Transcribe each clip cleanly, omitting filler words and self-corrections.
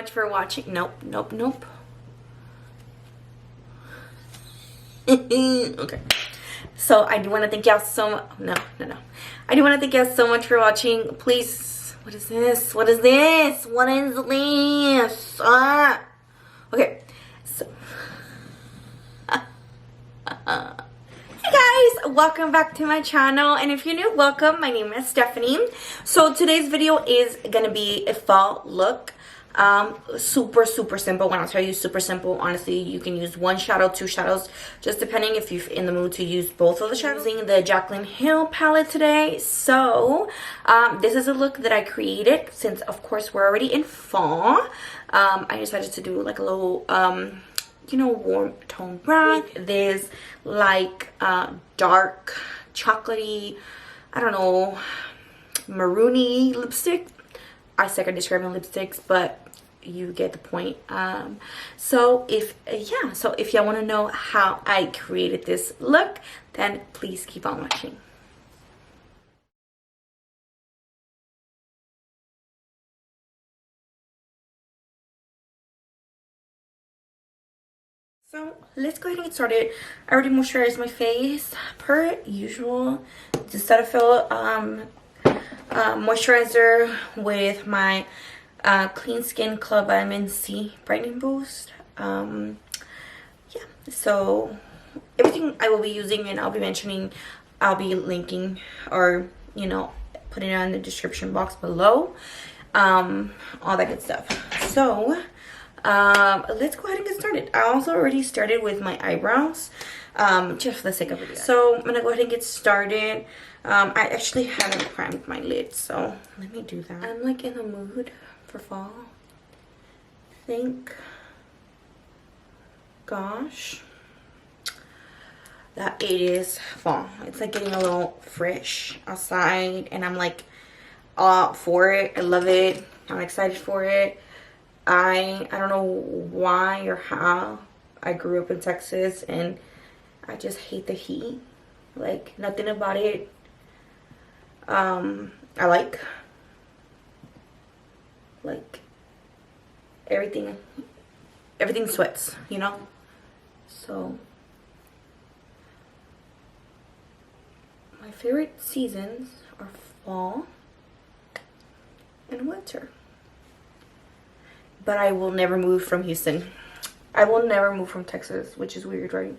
much for watching. Nope. Okay. So I do want to thank y'all so much. No. I do want to thank y'all so much for watching. Please, what is this? Okay. So, hey guys, welcome back to my channel, and if you're new, welcome. My name is Stephanie. So today's video is gonna be a fall look. Super simple. When I tell you super simple, honestly, you can use one shadow, two shadows, just depending if you're in the mood to use both of the shadows. I'm using the Jaclyn Hill palette today. So this is a look that I created since, of course, we're already in fall. I decided to do like a little you know, warm tone brown. This like dark chocolatey, I don't know, maroony lipstick. I suck at describing lipsticks, but you get the point. So if y'all want to know how I created this look, then please keep on watching. So let's go ahead and get started. I already moisturized my face per usual. The Cetaphil moisturizer with my Clean Skin Club Vitamin C Brightening Boost. Yeah, so everything I will be using and I'll be mentioning, I'll be linking, or you know, putting it in the description box below. All that good stuff. So let's go ahead and get started. I also already started with my eyebrows, just for the sake of it. So I'm gonna go ahead and get started. I actually haven't primed my lids, so let me do that. I'm like in the mood for fall. Thank gosh that it is fall. It's like getting a little fresh outside, and I'm like all for it. I love it. I'm excited for it. I don't know why or how I grew up in Texas and I just hate the heat. Like nothing about it I like everything sweats, you know. So my favorite seasons are fall and winter. But I will never move from Houston. I will never move from Texas, which is weird, right?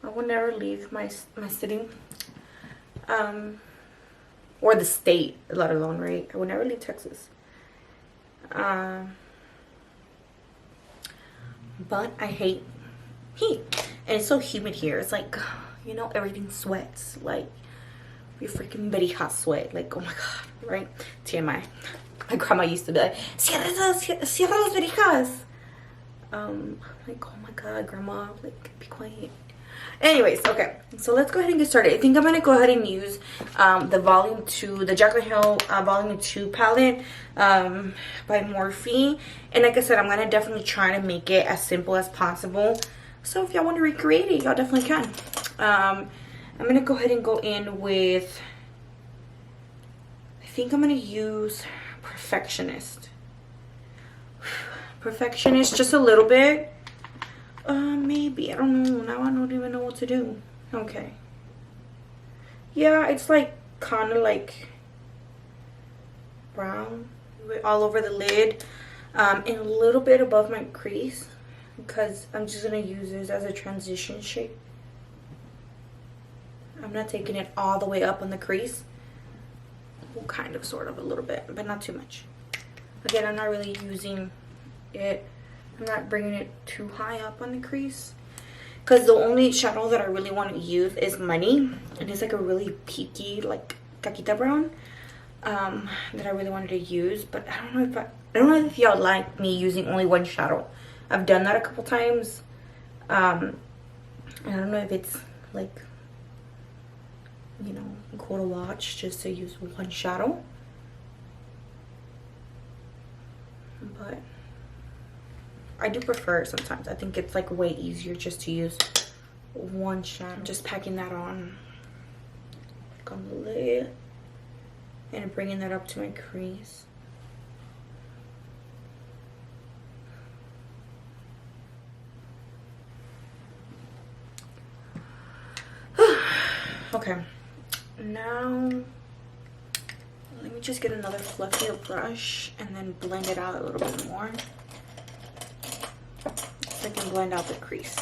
I will never leave my city, or the state, let alone, right? I will never leave Texas. But I hate heat, and it's so humid here. It's like, you know, everything sweats. Like your freaking Betty hot sweat. Like, oh my god, right? TMI. My grandma used to be like, cierra las verijas. Like, oh my god, grandma, like, be quiet. Anyways, okay, so let's go ahead and get started. I think I'm gonna go ahead and use the Volume 2, the Jaclyn Hill Volume 2 palette by Morphe. And like I said, I'm gonna definitely try to make it as simple as possible. So if y'all want to recreate it, y'all definitely can. I'm gonna go ahead and go in with, I think I'm gonna use Perfectionist, just a little bit. Maybe, I don't know. Now I don't even know what to do. Okay. Yeah, it's like kind of like brown all over the lid, and a little bit above my crease, because I'm just gonna use this as a transition shape. I'm not taking it all the way up on the crease. Well, kind of, sort of, a little bit, but not too much. Again, I'm not really using it. I'm not bringing it too high up on the crease, because the only shadow that I really want to use is Money, and it's like a really peaky, like caquita brown, that I really wanted to use. But I don't know if y'all like me using only one shadow. I've done that a couple times. I don't know if it's like, you know, cool to watch just to use one shadow, but I do prefer it sometimes. I think it's like way easier just to use one shadow. I'm just packing that on, like on the lid, and bringing that up to my crease. Okay, now let me just get another fluffier brush and then blend it out a little bit more so I can blend out the crease.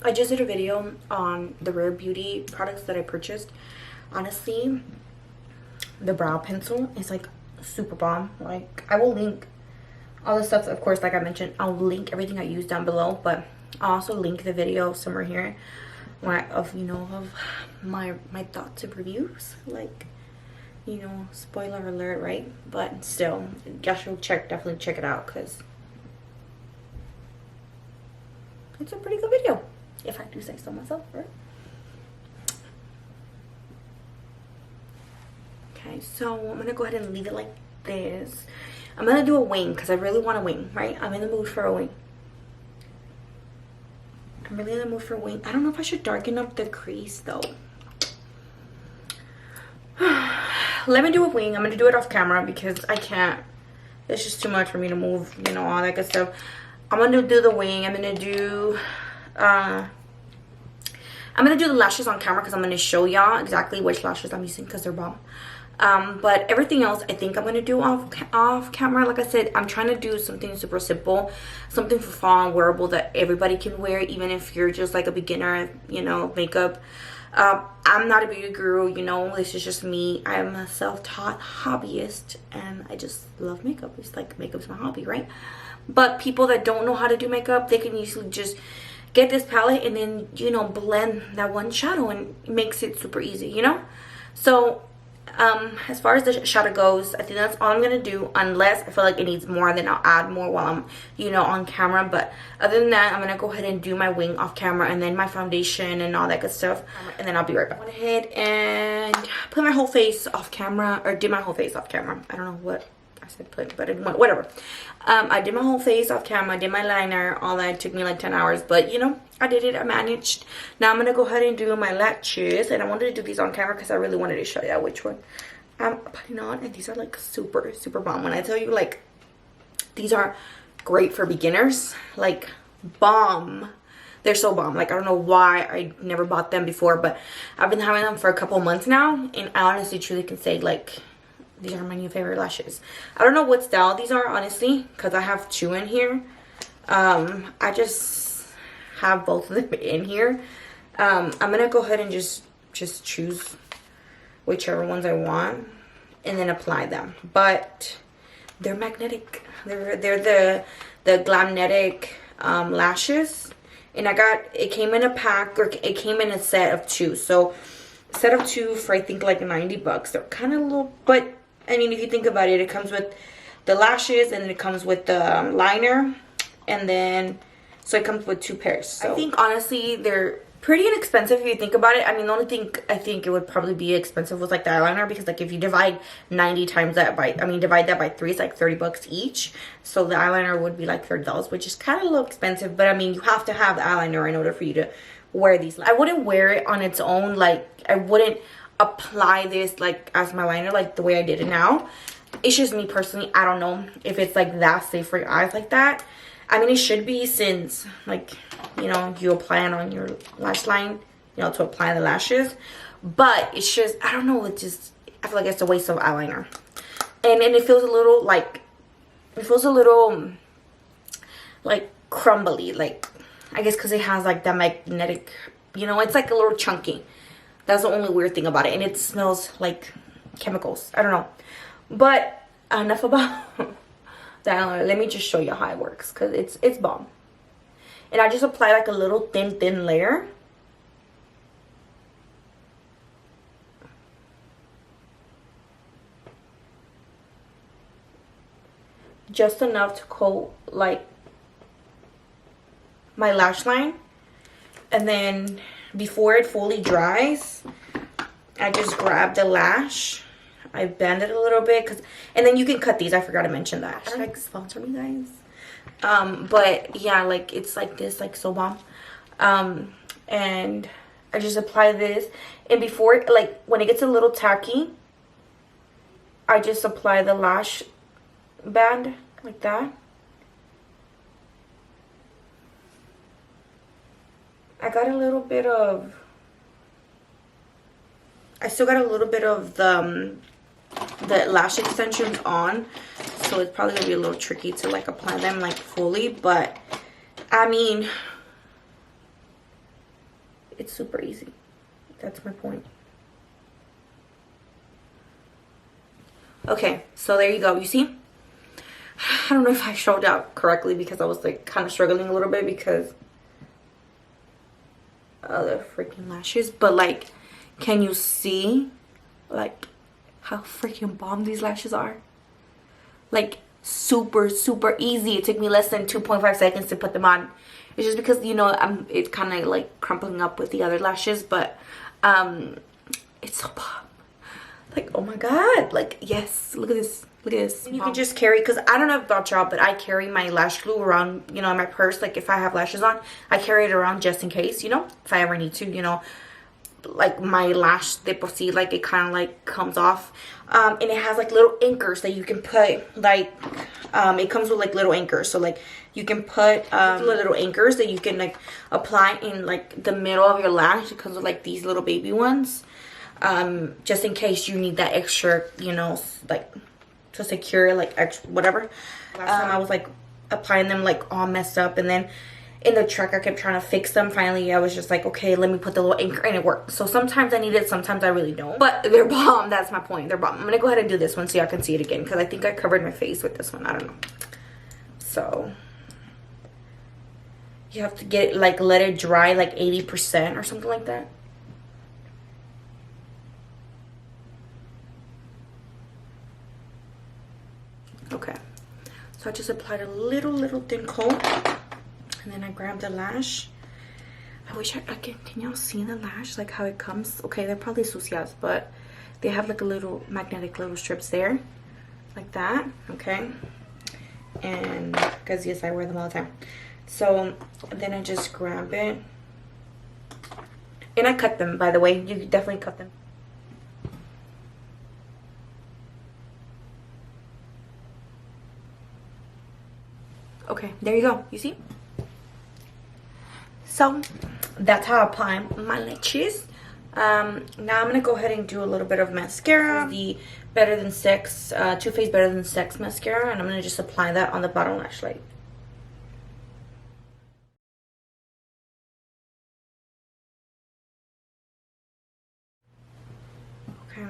I just did a video on the Rare Beauty products that I purchased. Honestly, the brow pencil is like super bomb. Like, I will link all the stuff, of course, like I mentioned, I'll link everything I use down below, but I'll also link the video somewhere here of my thoughts and reviews. Like, you know, spoiler alert, right? But still, you should definitely check it out, because it's a pretty good video, if I do say so myself, right? Okay, so I'm gonna go ahead and leave it like this. I'm gonna do a wing because I really want a wing, right? I'm in the mood for a wing. I'm really in the mood for a wing. I don't know if I should darken up the crease though. Let me do a wing. I'm gonna do it off camera because I can't. It's just too much for me to move, you know, all that good stuff. I'm gonna do the wing. I'm gonna do the lashes on camera because I'm gonna show y'all exactly which lashes I'm using because they're bomb. But everything else I think I'm gonna do off camera. Like I said, I'm trying to do something super simple, something for fall and wearable that everybody can wear, even if you're just like a beginner, you know, makeup. I'm not a beauty guru, you know, this is just me. I'm a self-taught hobbyist and I just love makeup. It's like makeup's my hobby, right? But people that don't know how to do makeup, they can usually just get this palette and then, you know, blend that one shadow and it makes it super easy, you know? So as far as the shadow goes, I think that's all I'm gonna do, unless I feel like it needs more, then I'll add more while I'm, you know, on camera. But other than that, I'm gonna go ahead and do my wing off camera and then my foundation and all that good stuff, and then I'll be right back. I went ahead and put my whole face off camera, or did my whole face off camera. I don't know what I said put, but whatever. I did my whole face off camera, I did my liner, all that. It took me like 10 hours, but you know, I did it, I managed. Now I'm gonna go ahead and do my lashes, and I wanted to do these on camera because I really wanted to show you which one I'm putting on. And these are like super bomb. When I tell you, like, these are great for beginners, like bomb. They're so bomb. Like, I don't know why I never bought them before, but I've been having them for a couple months now, and I honestly truly can say, like, these are my new favorite lashes. I don't know what style these are, honestly, because I have two in here. I just have both of them in here. I'm gonna go ahead and just choose whichever ones I want and then apply them. But they're magnetic. They're the Glamnetic lashes, and it came in a pack, or it came in a set of 2. So set of 2 for I think like 90 bucks. They're kind of little, but I mean, if you think about it, it comes with the lashes and then it comes with the liner, and then so it comes with 2 pairs. So I think honestly they're pretty inexpensive if you think about it. I mean, the only thing I think it would probably be expensive was like the eyeliner, because like if you divide 90 times that by, I mean, divide that by 3, it's like 30 bucks each. So the eyeliner would be like $30, which is kind of a little expensive, but I mean, you have to have the eyeliner in order for you to wear these. I wouldn't wear it on its own. Like, I wouldn't apply this like as my liner like the way I did it now. It's just me personally. I don't know if it's like that safe for your eyes like that. I mean, it should be, since like, you know, you apply it on your lash line, you know, to apply the lashes. But it's just, I don't know, it just, I feel like it's a waste of eyeliner. And it feels a little like, like crumbly, like, I guess because it has like that magnetic, you know, it's like a little chunky. That's the only weird thing about it. And it smells like chemicals. I don't know. But enough about that. Let me just show you how it works, because it's bomb. And I just apply like a little thin layer. Just enough to coat like my lash line. And then before it fully dries, I just grab the lash, I bend it a little bit, and then you can cut these. I forgot to mention that. Hashtag sponsor me, guys. But yeah, like, it's like this, like so bomb. And I just apply this, and before, like, when it gets a little tacky, I just apply the lash band like that. I got a little bit of, I still got a little bit of the lash extensions on, so it's probably gonna be a little tricky to like apply them like fully, but I mean, it's super easy. That's my point. Okay, so there you go. You see, I don't know if I showed out correctly because I was like kind of struggling a little bit because of the freaking lashes, but like, can you see like how freaking bomb these lashes are? Like super easy. It took me less than 2.5 seconds to put them on. It's just because, you know, it's kind of like crumpling up with the other lashes, but it's so bomb. Like, oh my god, like, yes, look at this, look at this. And you can just carry, because I don't know about y'all, but I carry my lash glue around, you know, in my purse. Like if I have lashes on, I carry it around just in case, you know, if I ever need to, you know. Like my lash de por sí, like it kind of like comes off, and it has like little anchors that you can put, like it comes with like little anchors, so like you can put little anchors that you can like apply in like the middle of your lash. It comes with like these little baby ones, just in case you need that extra, you know, like to secure like extra whatever. Last time I was like applying them like all messed up, and then in the truck I kept trying to fix them. Finally I was just like, okay, let me put the little anchor, and it worked. So sometimes I need it, sometimes I really don't, but they're bomb. That's my point, they're bomb. I'm gonna go ahead and do this one so y'all can see it again, because I think I covered my face with this one, I don't know. So you have to get it, like let it dry like 80% or something like that. Okay, so I just applied a little thin coat. And then I grabbed the lash. I wish I can y'all see the lash, like how it comes? Okay, they're probably sucias, but they have like a little magnetic little strips there, like that. Okay, and because yes, I wear them all the time. So then I just grab it, and I cut them, by the way. You definitely cut them. Okay, there you go. You see? So that's how I apply my lashes. Now I'm gonna go ahead and do a little bit of mascara, the Better Than Sex Too Faced Better Than Sex mascara, and I'm gonna just apply that on the bottom lash line. Okay.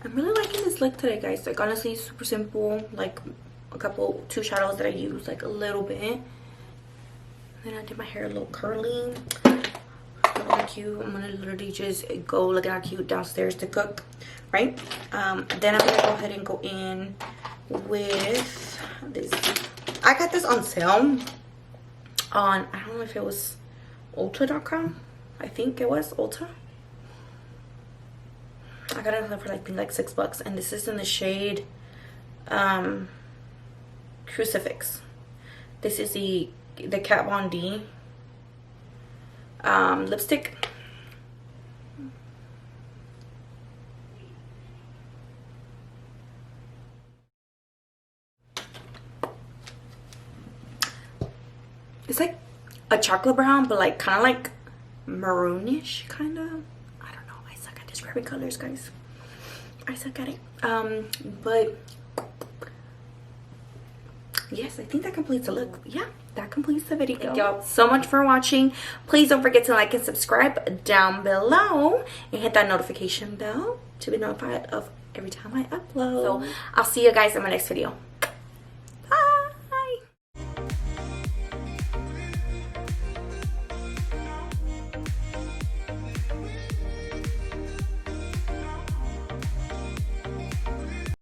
I'm really liking this look today, guys. Like honestly, super simple. Like two shadows that I use like a little bit. Then I did my hair a little curly. Looking cute. I'm gonna literally just go looking how cute downstairs to cook, right? Then I'm gonna go ahead and go in with this. I got this on sale on, I don't know if it was Ulta.com. I think it was Ulta. I got it for like, I think like $6, and this is in the shade Crucifix. This is the Kat Von D lipstick. It's like a chocolate brown, but like kind of like maroonish, kind of. I don't know. I suck at describing colors, guys. I suck at it. But yes, I think that completes the look. Yeah, that completes the video. Thank y'all so much for watching. Please don't forget to like and subscribe down below, and hit that notification bell to be notified of every time I upload. So I'll see you guys in my next video.